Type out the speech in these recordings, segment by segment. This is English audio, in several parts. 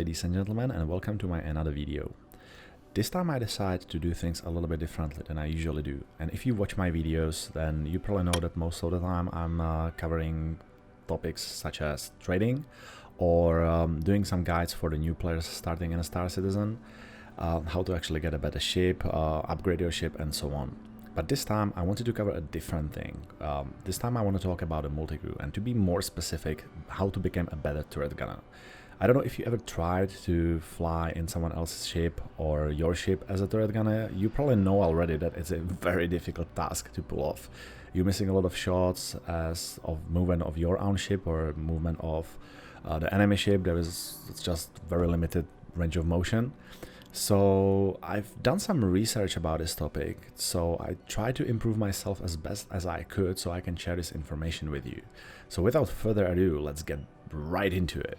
ladies and gentlemen, and welcome to my another video. This time I decided to do things a little bit differently than I usually do, and if you watch my videos then you probably know that most of the time I'm covering topics such as trading or doing some guides for the new players starting in a Star Citizen, how to actually get a better ship, upgrade your ship and so on. But this time I wanted to cover a different thing. This time I want to talk about a multi-crew, and to be more specific, how to become a better turret gunner. I don't know if you ever tried to fly in someone else's ship or your ship as a turret gunner. You probably know already that it's a very difficult task to pull off. You're missing a lot of shots as of movement of your own ship or movement of the enemy ship. It's just very limited range of motion. So I've done some research about this topic, so I tried to improve myself as best as I could so I can share this information with you. So without further ado, let's get right into it.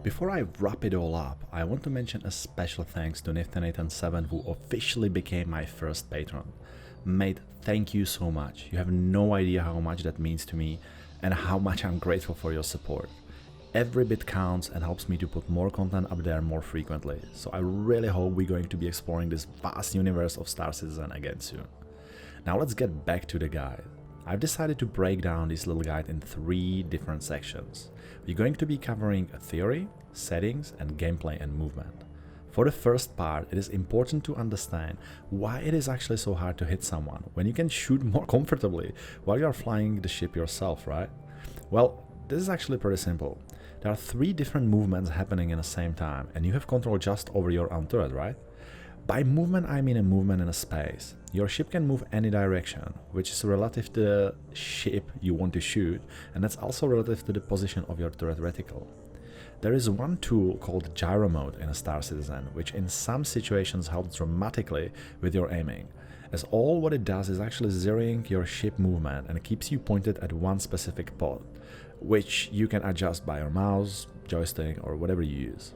Before I wrap it all up, I want to mention a special thanks to NiftyNathan7 who officially became my first patron. Mate, thank you so much. You have no idea how much that means to me and how much I'm grateful for your support. Every bit counts and helps me to put more content up there more frequently, so I really hope we're going to be exploring this vast universe of Star Citizen again soon. Now let's get back to the guide. I've decided to break down this little guide in 3 different sections. We're going to be covering theory, settings, and gameplay and movement. For the first part, it is important to understand why it is actually so hard to hit someone when you can shoot more comfortably while you are flying the ship yourself, right? Well, this is actually pretty simple. There are 3 different movements happening at the same time, and you have control just over your own turret, right? By movement, I mean a movement in a space. Your ship can move any direction, which is relative to the ship you want to shoot, and that's also relative to the position of your turret reticle. There is one tool called gyro mode in a Star Citizen, which in some situations helps dramatically with your aiming, as all what it does is actually zeroing your ship movement and it keeps you pointed at one specific spot, which you can adjust by your mouse, joystick, or whatever you use.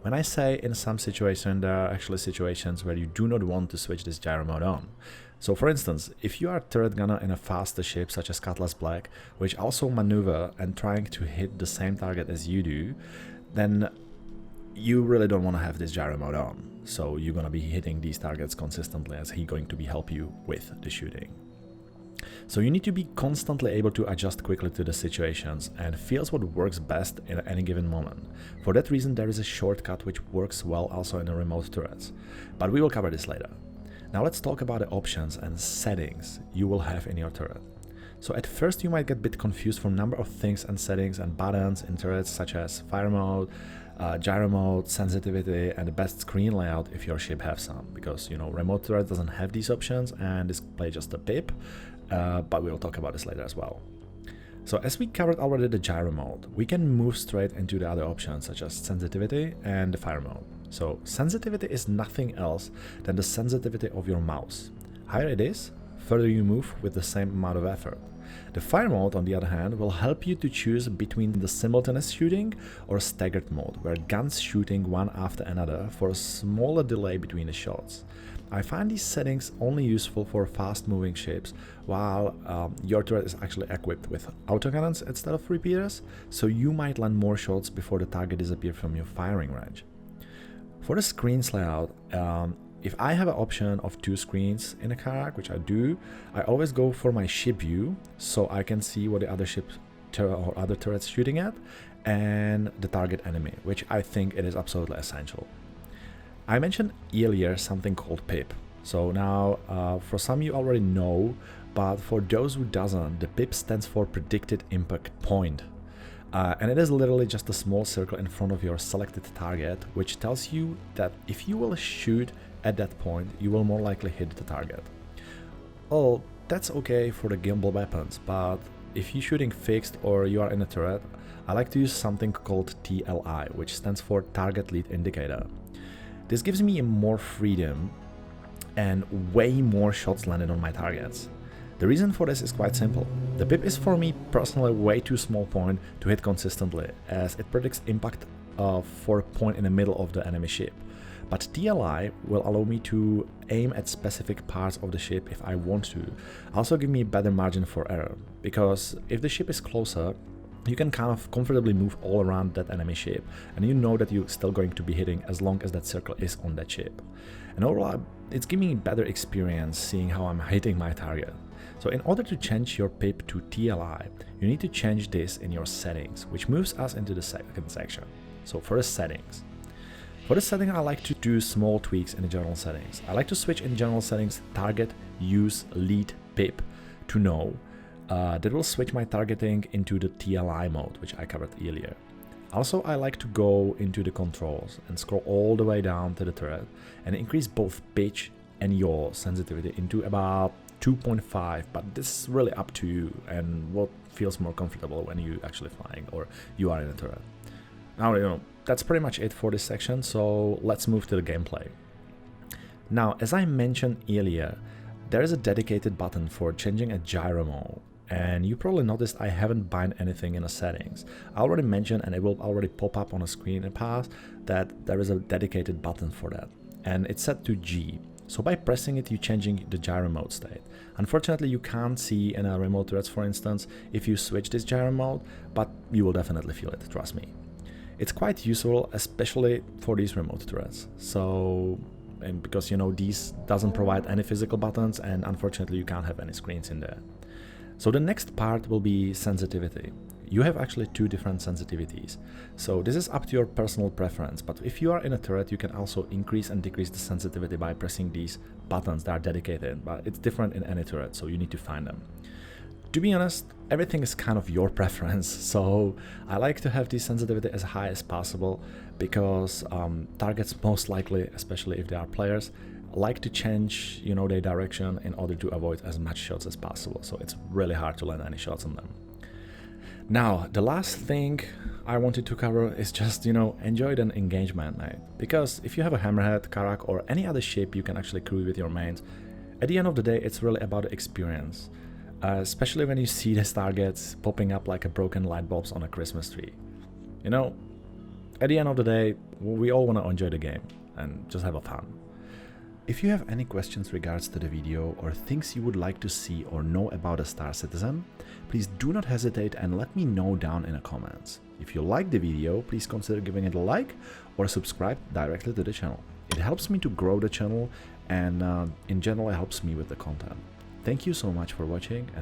When I say in some situations, there are actually situations where you do not want to switch this gyro mode on. So for instance, if you are a turret gunner in a faster ship such as Cutlass Black, which also maneuver and trying to hit the same target as you do, then you really don't want to have this gyro mode on. So you're going to be hitting these targets consistently as he's going to be help you with the shooting. So you need to be constantly able to adjust quickly to the situations and feels what works best in any given moment. For that reason, there is a shortcut which works well also in the remote turrets, but we will cover this later. Now let's talk about the options and settings you will have in your turret. So at first you might get a bit confused from number of things and settings and buttons in turrets such as fire mode, gyro mode, sensitivity, and the best screen layout if your ship has some, because you know remote turret doesn't have these options and display just a pip. But we'll talk about this later as well. So as we covered already the gyro mode, we can move straight into the other options such as sensitivity and the fire mode. So sensitivity is nothing else than the sensitivity of your mouse. Higher it is, further you move with the same amount of effort. The fire mode, on the other hand, will help you to choose between the simultaneous shooting or staggered mode, where guns shooting one after another for a smaller delay between the shots. I find these settings only useful for fast-moving ships, while your turret is actually equipped with autocannons instead of repeaters, so you might land more shots before the target disappears from your firing range. For the screens layout, if I have an option of 2 screens in a Karak, which I do, I always go for my ship view, so I can see what the other ship or other turrets shooting at, and the target enemy, which I think it is absolutely essential. I mentioned earlier something called PIP. So now, for some you already know, but for those who doesn't, the PIP stands for Predicted Impact Point. And it is literally just a small circle in front of your selected target, which tells you that if you will shoot at that point, you will more likely hit the target. Oh, that's okay for the gimbal weapons, but if you're shooting fixed or you are in a turret, I like to use something called TLI, which stands for Target Lead Indicator. This gives me more freedom and way more shots landed on my targets. The reason for this is quite simple. The pip is for me personally way too small point to hit consistently, as it predicts impact for a point in the middle of the enemy ship. But TLI will allow me to aim at specific parts of the ship if I want to. Also give me a better margin for error, because if the ship is closer, you can kind of comfortably move all around that enemy ship, and you know that you're still going to be hitting as long as that circle is on that ship. And overall, it's giving me better experience seeing how I'm hitting my target. So in order to change your pip to TLI, you need to change this in your settings, which moves us into the second section. So for the settings. For the setting, I like to do small tweaks in the general settings. I like to switch in general settings target, use, lead, pip to no. That will switch my targeting into the TLI mode, which I covered earlier. Also, I like to go into the controls and scroll all the way down to the turret and increase both pitch and yaw sensitivity into about 2.5, but this is really up to you and what feels more comfortable when you actually flying or you are in a turret. Now, that's pretty much it for this section, so let's move to the gameplay. Now, as I mentioned earlier, there is a dedicated button for changing a gyro mode. And you probably noticed I haven't bind anything in the settings. I already mentioned, and it will already pop up on a screen in the past, that there is a dedicated button for that. And it's set to G. So by pressing it, you're changing the gyro mode state. Unfortunately, you can't see in a remote turrets, for instance, if you switch this gyro mode, but you will definitely feel it, trust me. It's quite useful, especially for these remote turrets. And because, these doesn't provide any physical buttons, and unfortunately, you can't have any screens in there. So the next part will be sensitivity. You have actually two different sensitivities. So this is up to your personal preference, but if you are in a turret, you can also increase and decrease the sensitivity by pressing these buttons that are dedicated, but it's different in any turret, so you need to find them. To be honest, everything is kind of your preference, so I like to have the sensitivity as high as possible because targets most likely, especially if they are players, like to change, their direction in order to avoid as much shots as possible. So it's really hard to land any shots on them. Now, the last thing I wanted to cover is just, enjoy the engagement, mate. Because if you have a Hammerhead, Karak, or any other ship you can actually crew with your mains, at the end of the day, it's really about the experience. Especially when you see these targets popping up like a broken light bulbs on a Christmas tree. At the end of the day, we all want to enjoy the game and just have a fun. If you have any questions regards to the video or things you would like to see or know about a Star Citizen, please do not hesitate and let me know down in the comments. If you like the video, please consider giving it a like or subscribe directly to the channel. It helps me to grow the channel and in general it helps me with the content. Thank you so much for watching and